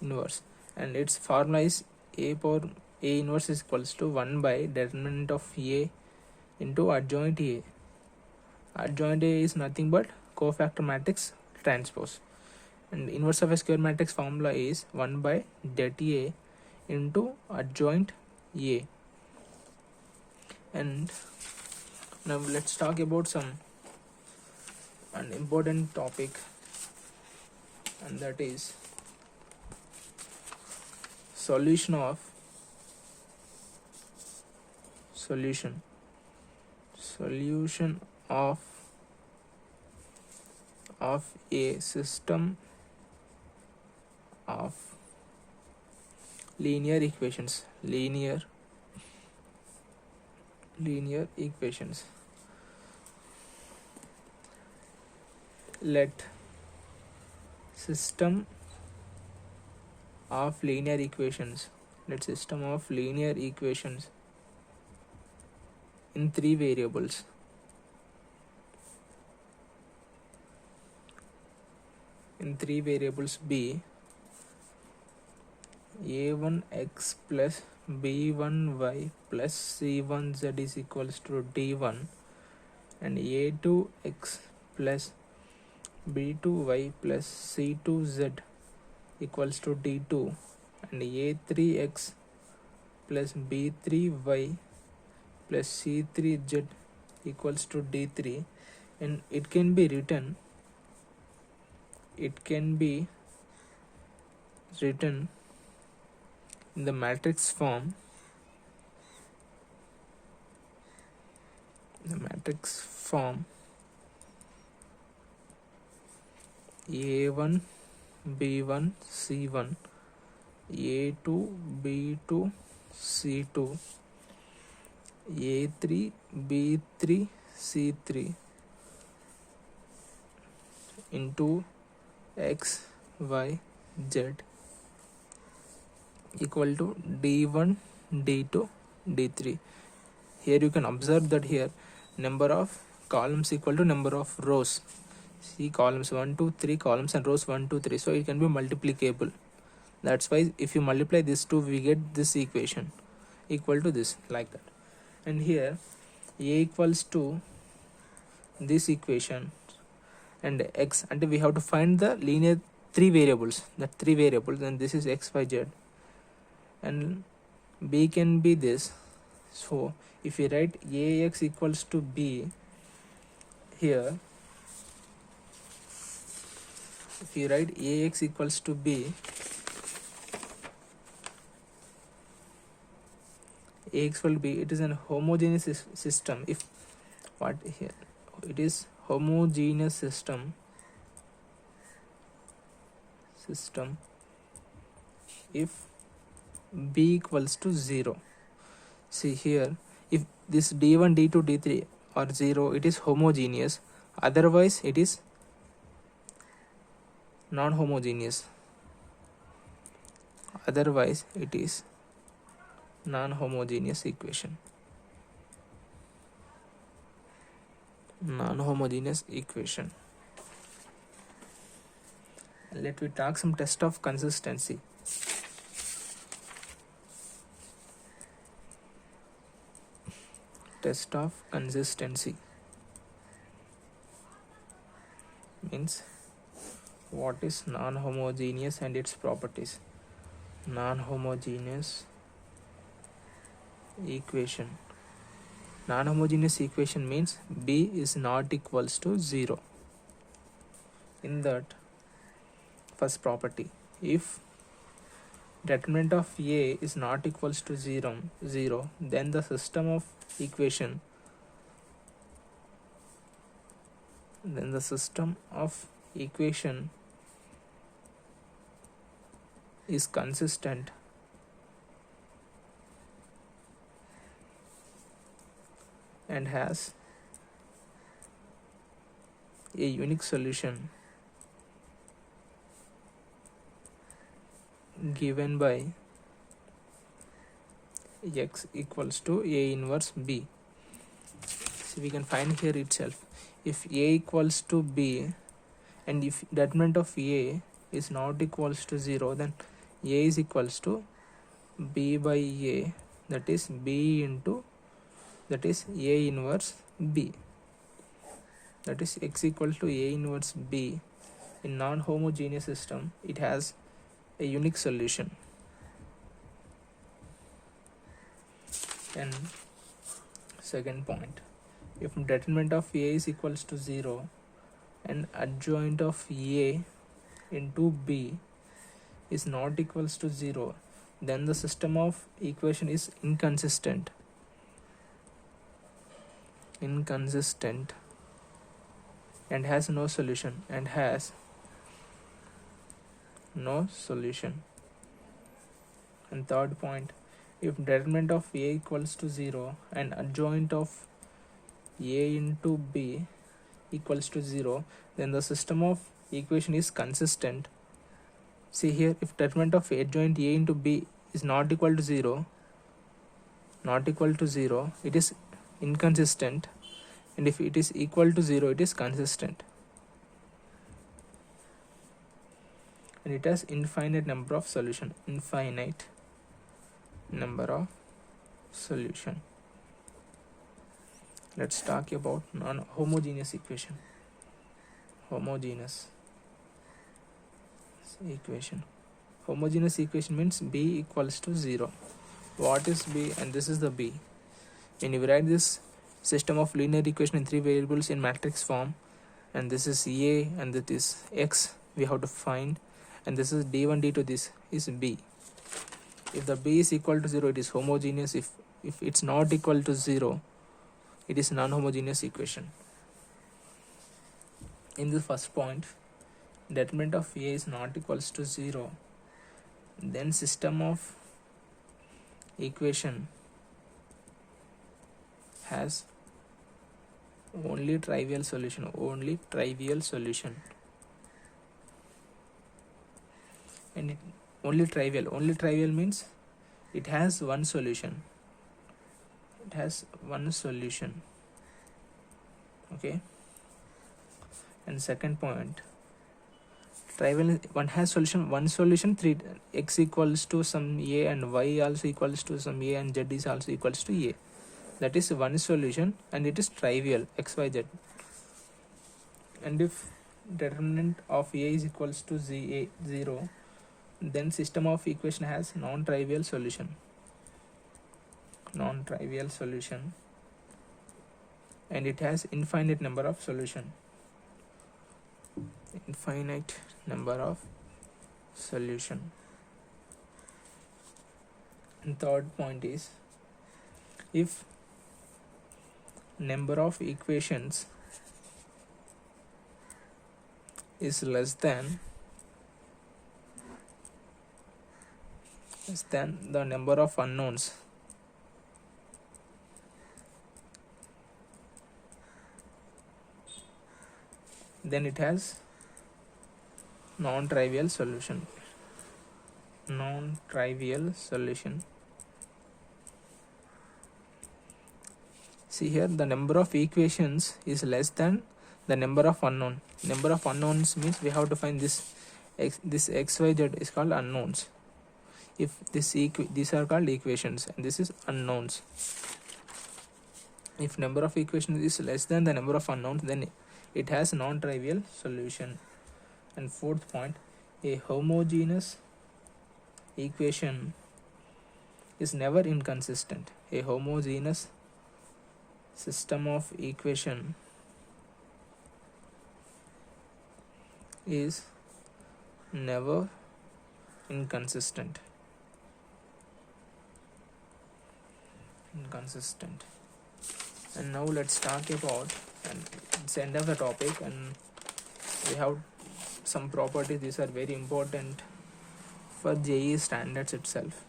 inverse, and its formula is a inverse is equals to 1 by determinant of a into adjoint a. Adjoint a is nothing but cofactor matrix transpose, and inverse of a square matrix formula is 1 by det a into adjoint a. And now let's talk about an important topic, and that is solution of a system of linear equations. Let system of linear equations in 3 variables be a1x plus b1y plus c1z is equals to d1, and a2x plus b2y plus c2z equals to d2, and a3x plus b3y plus c3z equals to d3. And it can be written in the matrix form. A1 b1 c1, a2 b2 c2, a3 b3 c3 into x y z equal to d1 d2 d3. Here you can observe that here number of columns equal to number of rows. See, columns 1 2 3 columns and rows 1 2 3, so it can be multiplicable. That's why if you multiply this 2, we get this equation equal to this, like that. And here a equals to this equation and x, and we have to find the linear 3 variables, and this is x y z, and b can be this. So if we write ax equals to b here, if you write ax equals to b, ax will be, it is an homogeneous system. If what here it is homogeneous system if b equals to 0. See here, if this d1, d2, d3 are 0, it is homogeneous, otherwise it is non-homogeneous. Otherwise it is non-homogeneous equation. Non-homogeneous equation. Let me talk some test of consistency. Test of consistency means what is non-homogeneous and its properties. Non-homogeneous equation. Non-homogeneous equation means b is not equals to 0. In that first property, if determinant of a is not equals to 0, then the system of equation is consistent and has a unique solution given by x equals to a inverse b. So we can find here itself, if a equals to b and if determinant of a is not equals to 0, then a is equals to b by a, that is b into that is a inverse b, that is x equals to a inverse b. In non-homogeneous system, it has a unique solution. And second point, if determinant of a is equals to 0 and adjoint of a into b is not equals to 0, then the system of equation is inconsistent and has no solution And third point, if determinant of a equals to 0 and adjoint of a into b equals to 0, then the system of equation is consistent. See here, if determinant of adjoint a into b is not equal to 0, it is inconsistent, and if it is equal to 0, it is consistent. And it has infinite number of solution. Let's talk about non-homogeneous equation. Homogeneous equation means b equals to 0. What is b? And this is the b. When you write this system of linear equation in 3 variables in matrix form, and this is a and that is x, we have to find, and this is d1, d2, this is b. If the b is equal to 0, it is homogeneous. If it's not equal to 0, it is non-homogeneous equation. In the first point, determinant of a is not equals to 0, then system of equation has only trivial solution. And only trivial means it has one solution. Okay. And second point, trivial, one solution 3, x equals to some a and y also equals to some a and z is also equals to a. That is one solution and it is trivial, xyz. And if determinant of a is equals to 0, then system of equation has non-trivial solution, and it has infinite number of solution. And third point is, if number of equations is less than less than the number of unknowns, then it has non-trivial solution. Non-trivial solution. See here, the number of equations is less than the number of unknown. Number of unknowns means we have to find this xyz is called unknowns. If these are called equations and this is unknowns. If number of equations is less than the number of unknowns, then it has non-trivial solution. And fourth point, a homogeneous equation is never inconsistent. A homogeneous system of equation is never inconsistent. And now let's talk about, and it's the end of the topic, and we have some properties. These are very important for JEE standards itself,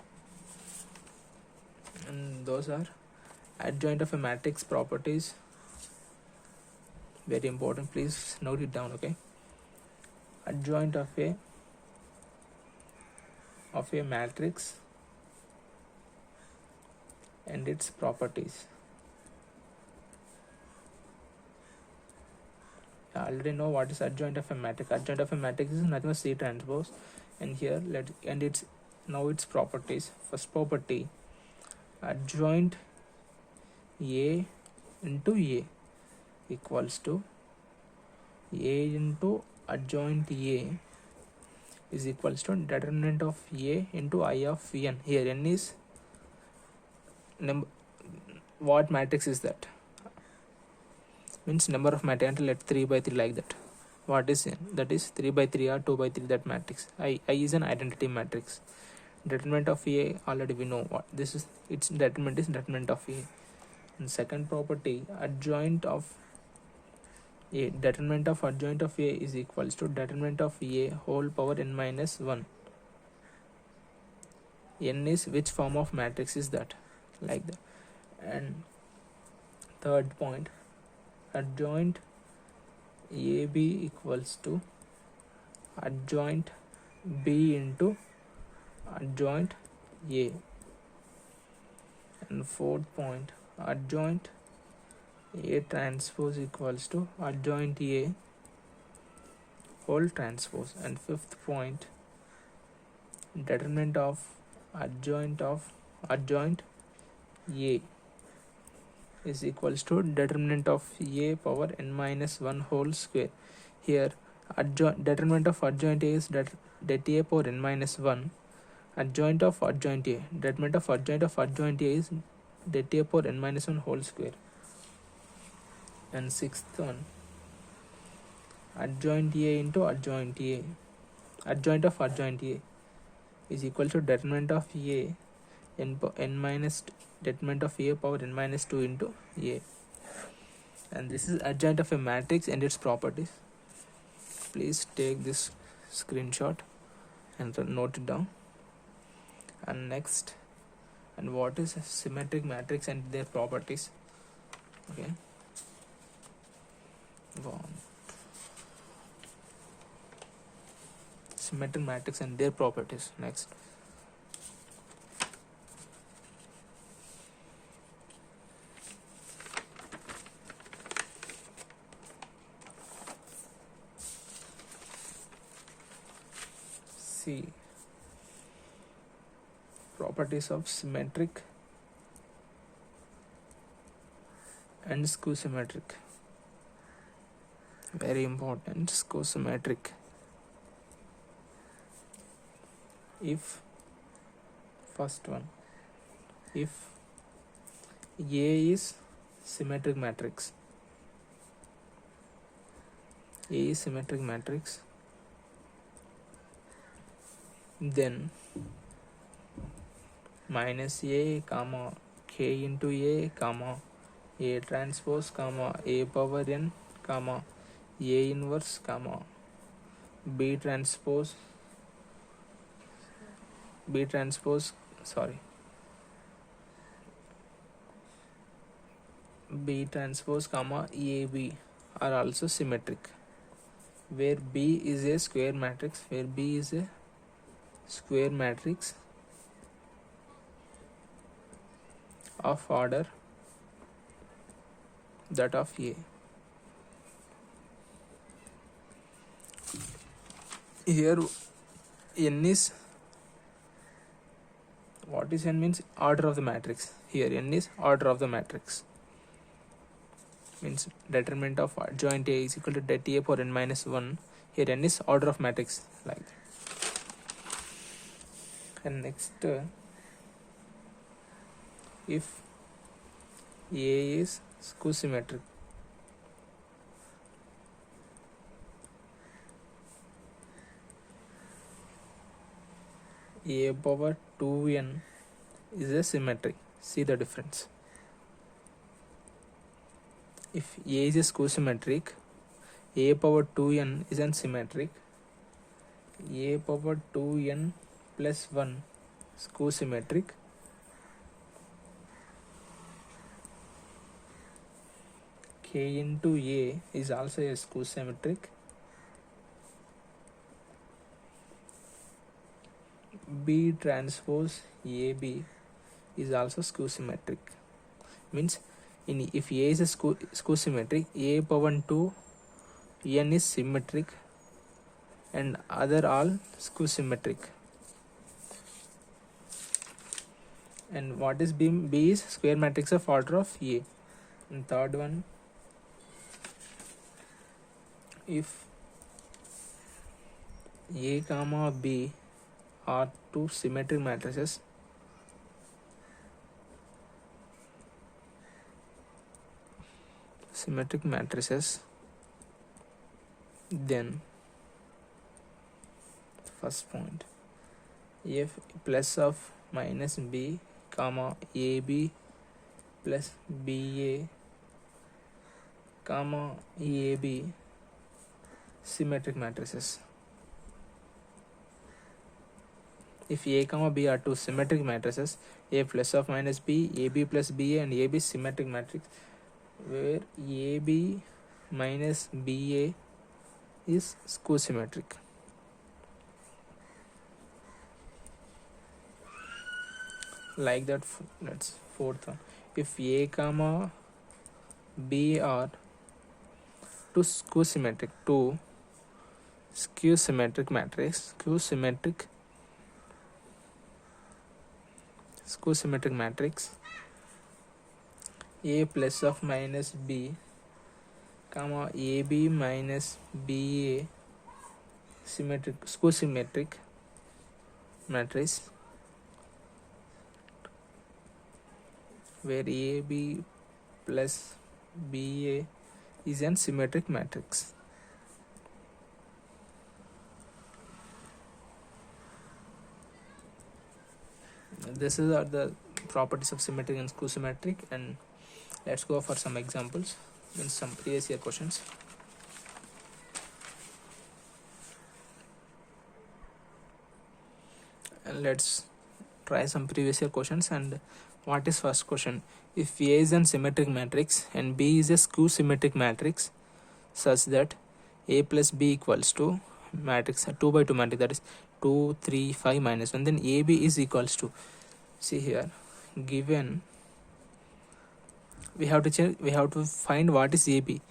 and those are adjoint of a matrix properties. Very important, please note it down. Okay, adjoint of a matrix and its properties. I already know what is adjoint of a matrix. Adjoint of a matrix is nothing but C transpose, and here its properties. First property, adjoint A into A equals to A into adjoint A is equals to determinant of A into I of n. Here n is what matrix is that? Means number of matrix. Let 3 by 3 like that. What is n? That is 3 by 3 or 2 by 3, that matrix. I is an identity matrix. Determinant of A already we know what this is. Its determinant is determinant of A. And second property, adjoint of A. Determinant of adjoint of A is equals to determinant of A whole power n minus 1. N is which form of matrix is that? Like that. And third point, adjoint AB equals to adjoint B into adjoint A. And fourth point, adjoint A transpose equals to adjoint A whole transpose. And fifth point, determinant of adjoint A is equals to determinant of A power n minus 1 whole square. Here determinant of adjoint A is det A power n minus 1. Adjoint of adjoint A, determinant of adjoint A is det A power n minus 1 whole square. And sixth one, adjoint A into adjoint A, adjoint of adjoint A is equal to determinant of A n minus determinant of A power n minus 2 into A. And this is adjoint of a matrix and its properties. Please take this screenshot and note it down. And next, and what is a symmetric matrix and their properties? Okay, go on. Symmetric matrix and their properties. Next, see properties of symmetric and skew symmetric. Very important, skew symmetric. If first one, if A is symmetric matrix, A is symmetric matrix, then minus A comma K into A comma A transpose comma A power n comma A inverse comma B transpose B transpose, sorry, B transpose comma AB are also symmetric, where B is a square matrix, of order that of A. Here n is, what is n means order of the matrix. Here n is order of the matrix, means determinant of adjoint A is equal to det A power n minus 1. Here n is order of matrix, like that. And next, if A is skew symmetric, A power 2n is a symmetry. See the difference. If A is a skew symmetric, A power 2n is unsymmetric. A power 2n plus 1 skew symmetric. K into A is also a skew symmetric. B transpose AB is also skew symmetric. Means if A is a skew symmetric, A power 2 n is symmetric and other all skew symmetric. And what is B? B is square matrix of order of A. And third one, if A comma B are two symmetric matrices, then first point, if plus of minus B comma AB plus BA comma EAB symmetric matrices. If A comma B are two symmetric matrices, A plus of minus B, AB plus BA, and AB symmetric matrix, where AB minus BA is skew symmetric. Like that. Let's fourth one. If A comma B are two skew symmetric matrix, A plus of minus B comma AB minus BA skew symmetric matrix, where AB plus BA is an symmetric matrix. This are the properties of symmetric and skew symmetric, and let's go for some examples in some previous year questions. And let's try some previous year questions. And what is first question? If A is a symmetric matrix and B is a skew symmetric matrix such that A plus B equals to matrix 2 by 2 matrix, that is 2 3 5 minus 1, then AB is equals to, see here, given, we have to find what is AB.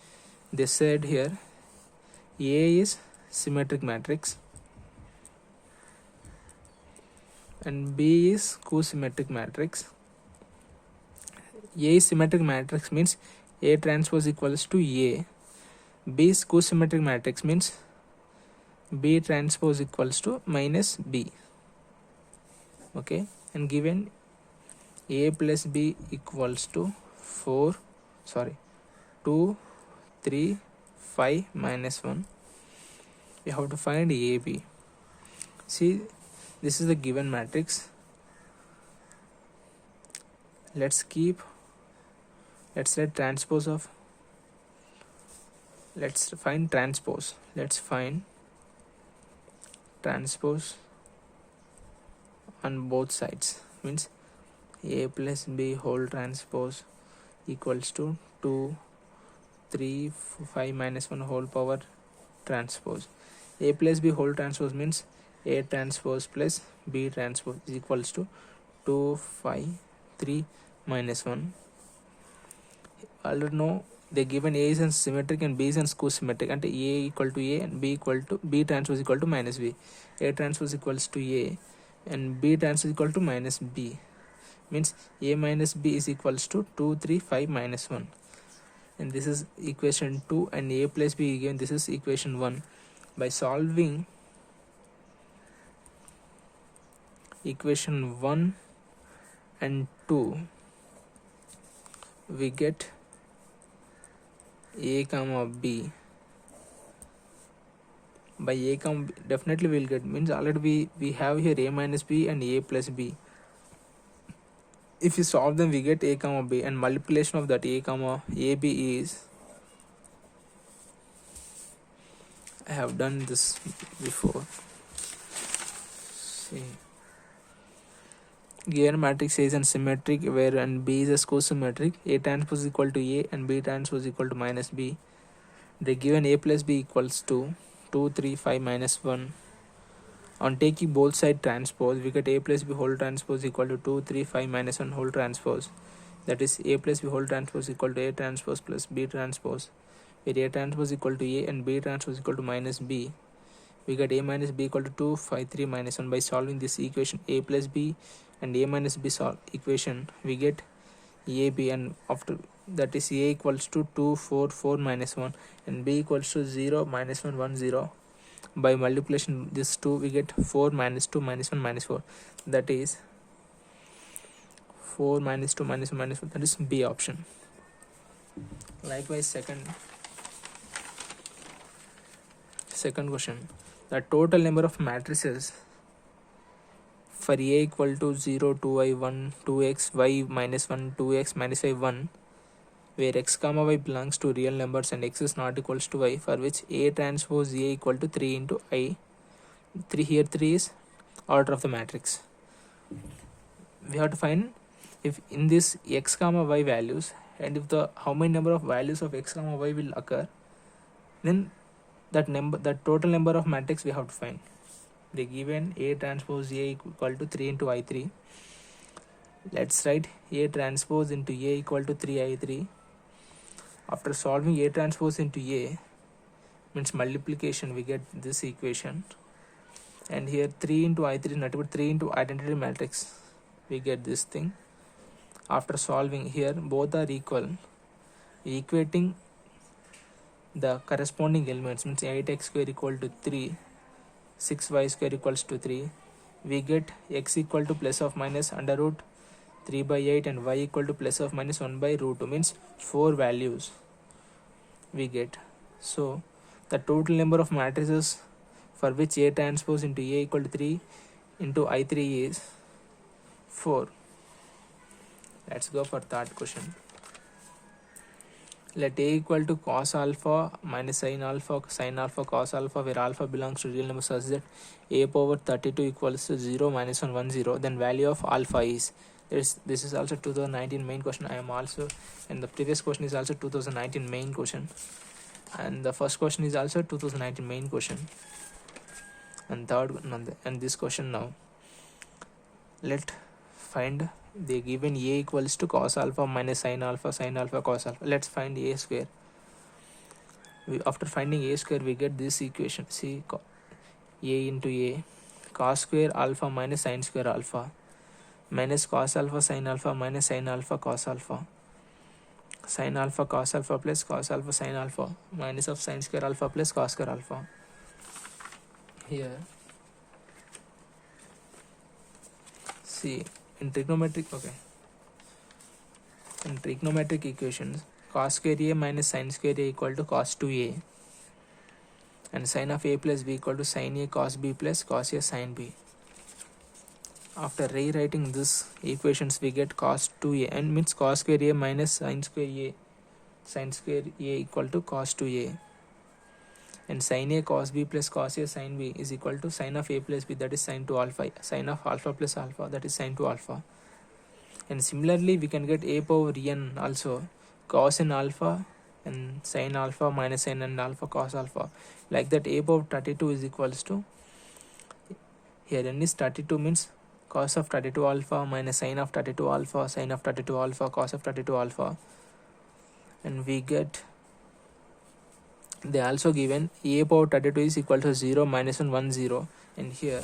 They said here A is symmetric matrix and B is skew symmetric matrix. A is symmetric matrix means A transpose equals to A. B is skew symmetric matrix means B transpose equals to minus B. Okay, and given A plus B equals to 2 3 5 minus 1, we have to find AB. See, this is the given matrix. Let's find transpose. Let's find transpose on both sides, means a plus b whole transpose equals to 2 3 5 minus 1 whole power transpose. A plus b whole transpose means a transpose plus b transpose is equals to 2 5 3 minus 1. Already know they given a is symmetric and b is skew symmetric, and a equal to a and b equal to b transpose equal to minus b. A transpose equals to a and b transpose equal to minus b, means a minus b is equals to 2 3 5 minus 1, and this is equation 2, and a plus b again this is equation 1. By solving equation 1 and 2, we get a comma b. By a comma b, definitely we'll get, means already we have here a minus b and a plus b. If you solve them, we get a comma b, and multiplication of that a comma ab is, I have done this before. See, given matrix A is symmetric where and B is a skew symmetric, A transpose equal to A and B transpose equal to minus B. They given A plus B equals to 2 3 5 minus 1. On taking both side transpose, we get A plus B whole transpose equal to 2 3 5 minus 1 whole transpose. That is A plus B whole transpose equal to A transpose plus B transpose, where A transpose equal to A and B transpose equal to minus B. We get A minus B equal to 2 5 3 minus 1. By solving this equation A plus B and A minus B equation, we get AB, and after that is A equals to 2 4 4 minus 1 and B equals to 0 minus 1 1 0. By multiplication this 2, we get 4 minus 2 minus 1 minus 4, that is 4 minus 2 minus 1 minus 4, that is B option. Likewise, second question, the total number of matrices for A equal to 0 2i 1 2x y minus 1 2x minus y 1, where x comma y belongs to real numbers and x is not equals to y, for which A transpose A equal to 3 into I. 3 here, 3 is order of the matrix. We have to find if in this x comma y values, and if the how many number of values of x comma y will occur, then that total number of matrix we have to find. They given A transpose A equal to 3 into I3. Let's write A transpose into A equal to 3I3. After solving A transpose into A, means multiplication, we get this equation, and here 3 into I3 is nothing but 3 into identity matrix, we get this thing. After solving here, both are equal, equating the corresponding elements, means 8x square equal to 3, 6y square equals to 3, we get x equal to plus or minus under root 3 by 8 and y equal to plus or minus 1 by root 2, means 4 values we get. So the total number of matrices for which A transpose into A equal to 3 into I3 is 4. Let's go for third question. Let A equal to cos alpha minus sin alpha cos alpha, where alpha belongs to real number such that A power 32 equals to 0 minus 1 1 0, then value of alpha is. This is also 2019 main question. I am also, and the previous question is also 2019 main question, and the first question is also 2019 main question, and third and this question. Now let find they given A equals to cos alpha minus sin alpha cos alpha. Let's find A square. After finding A square, we get this equation. See, A into A, cos square alpha minus sin square alpha, minus cos alpha sin alpha minus sin alpha cos alpha, sin alpha cos alpha plus cos alpha sin alpha, minus of sin square alpha plus cos square alpha. Here, see, in trigonometric equations, cos square A minus sin square A equal to cos 2A, and sin of A plus B equal to sin A cos B plus cos A sin B. After rewriting this equations, we get cos 2A, and means cos square A minus sin square A, sin square A equal to cos 2A, and sin a cos b plus cos a sin b is equal to sin of a plus b, that is sin to alpha, sin of alpha plus alpha, that is sin to alpha. And similarly we can get a power n also, cos n alpha and sin alpha minus sin and alpha cos alpha. Like that, a power 32 is equals to, here n is 32 means cos of 32 alpha minus sin of 32 alpha, sin of 32 alpha, cos of 32 alpha. And we get, they also given a power 32 is equal to 0 minus 1 1 0, and here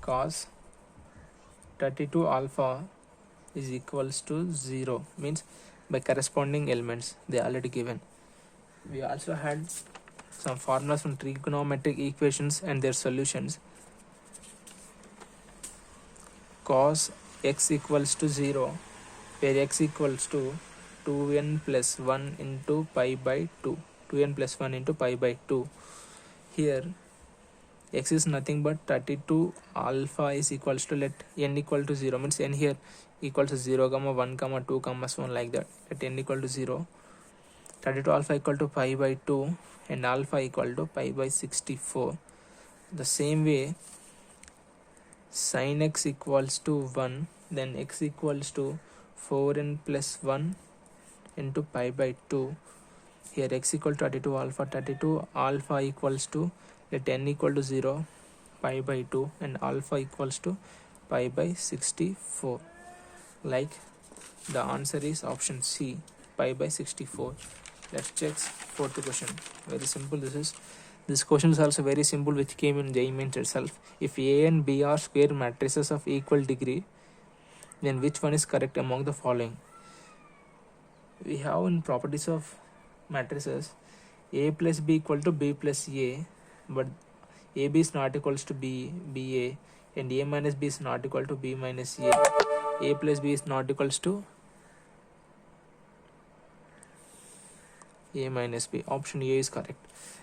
cos 32 alpha is equals to 0 means by corresponding elements they already given. We also had some formulas from trigonometric equations and their solutions. Cos x equals to 0, where x equals to 2n plus 1 into pi by 2, 2n plus 1 into pi by 2. Here x is nothing but 32 alpha is equals to, let n equal to 0 means n here equals to 0 comma 1 comma 2 comma so on, like that. Let n equal to 0, 32 alpha equal to pi by 2 and alpha equal to pi by 64. The same way sin x equals to 1, then x equals to 4n plus 1 into pi by 2. Here x equal to 32 alpha equals to, let n equal to 0, pi by 2 and alpha equals to pi by 64. Like the answer is option C, pi by 64. Let's check fourth question. Very simple this is. This question is also very simple, which came in JEE Mains itself. If A and B are square matrices of equal degree, then which one is correct among the following? We have in properties of matrices A plus B equal to B plus A, but AB is not equals to BA, and A minus B is not equal to B minus A. A plus B is not equals to A minus B. Option A is correct.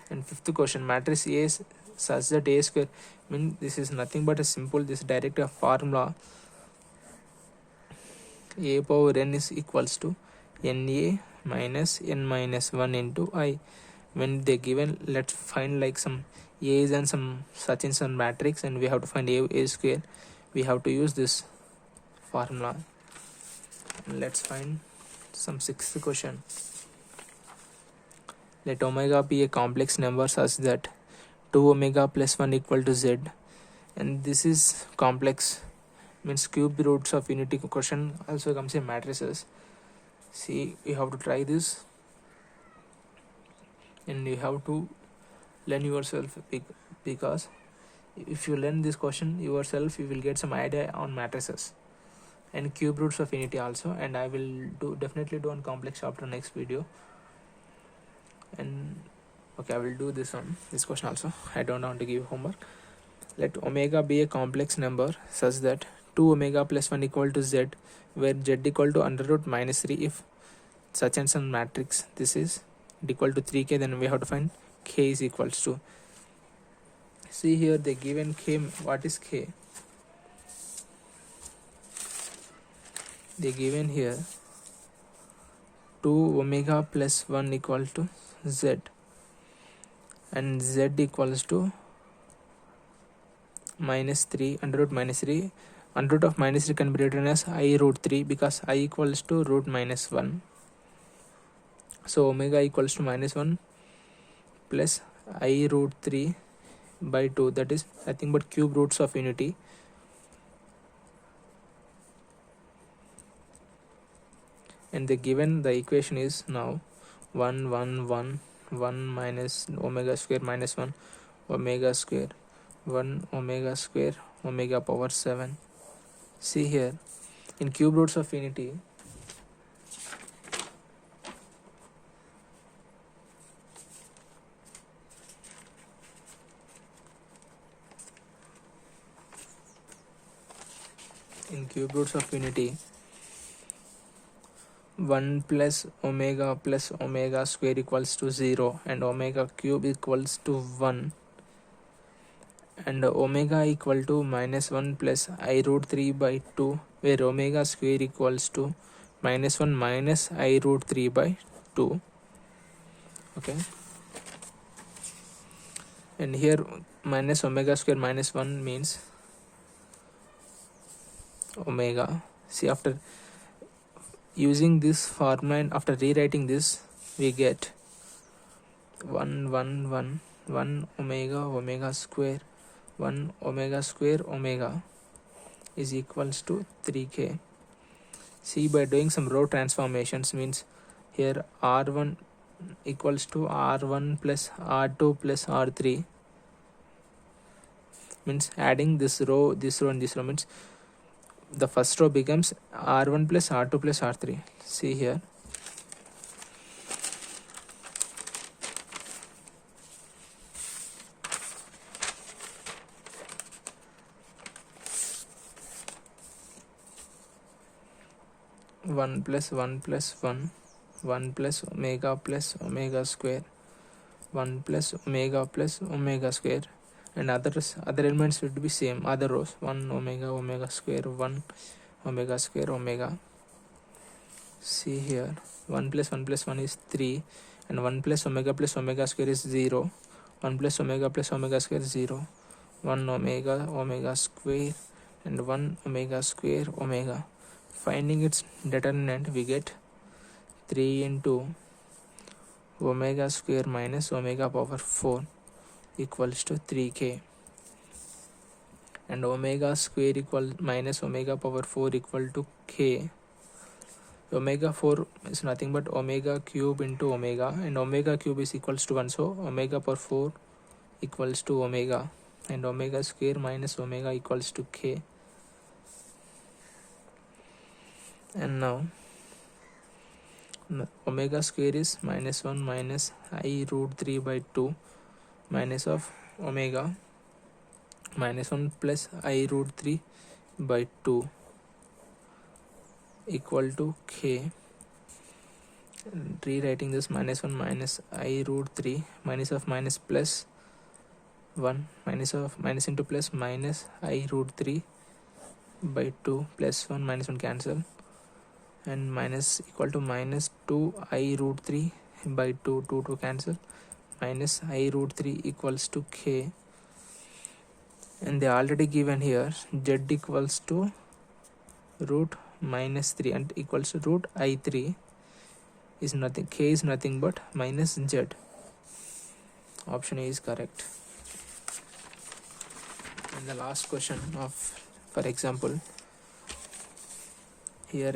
And fifth question, matrix A is such that A square, mean this is nothing but a simple, this direct a formula. A power n is equals to NA minus n minus 1 into I. When they given, let's find like some A's and some such and some matrix, and we have to find A square. We have to use this formula. And let's find some sixth question. Let omega be a complex number such that 2 omega plus 1 equal to z, and this is complex means cube roots of unity question also comes in matrices. See, you have to try this and you have to learn yourself, because if you learn this question yourself you will get some idea on matrices and cube roots of unity also. And I will definitely do on complex chapter next video. And okay, I will do this question also. I don't want to give homework. Let omega be a complex number such that 2 omega plus 1 equal to z, where z equal to under root minus 3 if such and some matrix this is equal to 3k, then we have to find k is equals to. See here they given k. What is k? They given here 2 omega plus 1 equal to z, and z equals to minus 3 under root minus 3. Under root of minus 3 can be written as I root 3 because I equals to root minus 1. So omega equals to minus 1 plus I root 3 by 2, that is nothing but cube roots of unity. And the given the equation is now 1 1 1 1 minus omega square minus 1 omega square 1 omega square omega power 7. See here in cube roots of unity, in cube roots of unity 1 plus omega square equals to 0 and omega cube equals to 1, and omega equal to -1 plus I root 3 by 2, where omega square equals to -1 minus I root 3 by 2. Okay, and here minus omega square -1 means omega. See, after using this formula and after rewriting this, we get 1 1 1 1 omega square 1 omega square omega is equals to 3k. See, by doing some row transformations means here r1 equals to r1 plus r2 plus r3, means adding this row and this row means the first row becomes r1 plus r2 plus r3. See here, one plus one plus one plus omega square 1 plus omega square, and other elements would be same, other rows 1 omega square 1 omega square omega. See here, 1 plus 1 is 3, and 1 plus omega square is 0, 1 plus omega square is 0, 1 omega square and 1 omega square omega. Finding its determinant, we get 3 into omega square minus omega power 4 equals to 3k, and omega square equal minus omega power 4 equal to k. Omega 4 is nothing but omega cube into omega, and omega cube is equals to 1, so omega power 4 equals to omega, and omega square minus omega equals to k. And now omega square is -1 minus I root 3 by 2 minus of omega -1 plus I root 3 by 2 equal to k. Rewriting this, -1 minus I root 3 minus of minus plus 1 minus into plus minus I root 3 by 2 plus 1 minus 1 cancel, and minus equal to minus 2 I root 3 by 2 to cancel, minus I root 3 equals to k. And they already given here z equals to root minus 3 and equals to root I3 is nothing, k is nothing but minus z. Option A is correct. And the last question of, for example, here